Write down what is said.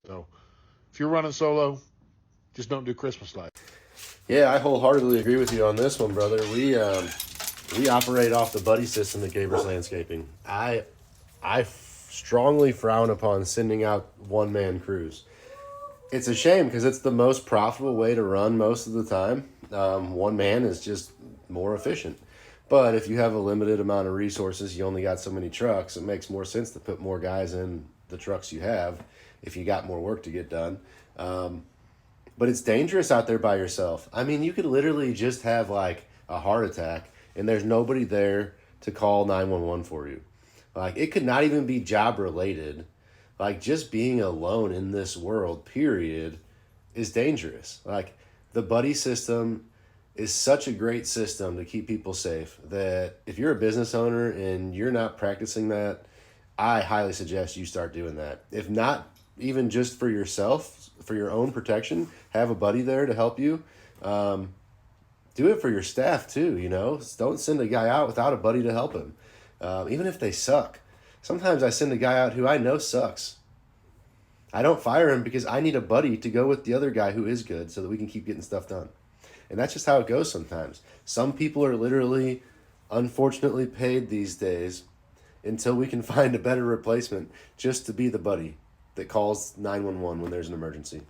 So if you're running solo, just don't do Christmas lights. Yeah, I wholeheartedly agree with you on this one, brother. We operate off the buddy system at Gabers Landscaping. I strongly frown upon sending out one man crews. It's a shame because it's the most profitable way to run most of the time. One man is just more efficient. But if you have a limited amount of resources, you only got so many trucks, it makes more sense to put more guys in the trucks you have if you got more work to get done. But it's dangerous out there by yourself. I mean, you could literally just have like a heart attack and there's nobody there to call 911 for you. Like, it could not even be job related. Like, just being alone in this world, period, is dangerous. Like, the buddy system is such a great system to keep people safe that if you're a business owner and you're not practicing that, I highly suggest you start doing that. If not, even just for yourself, for your own protection, have a buddy there to help you. Do it for your staff too, you know. Don't send a guy out without a buddy to help him, even if they suck. Sometimes I send a guy out who I know sucks. I don't fire him because I need a buddy to go with the other guy who is good so that we can keep getting stuff done. And that's just how it goes sometimes. Some people are literally, unfortunately, paid these days until we can find a better replacement just to be the buddy that calls 911 when there's an emergency.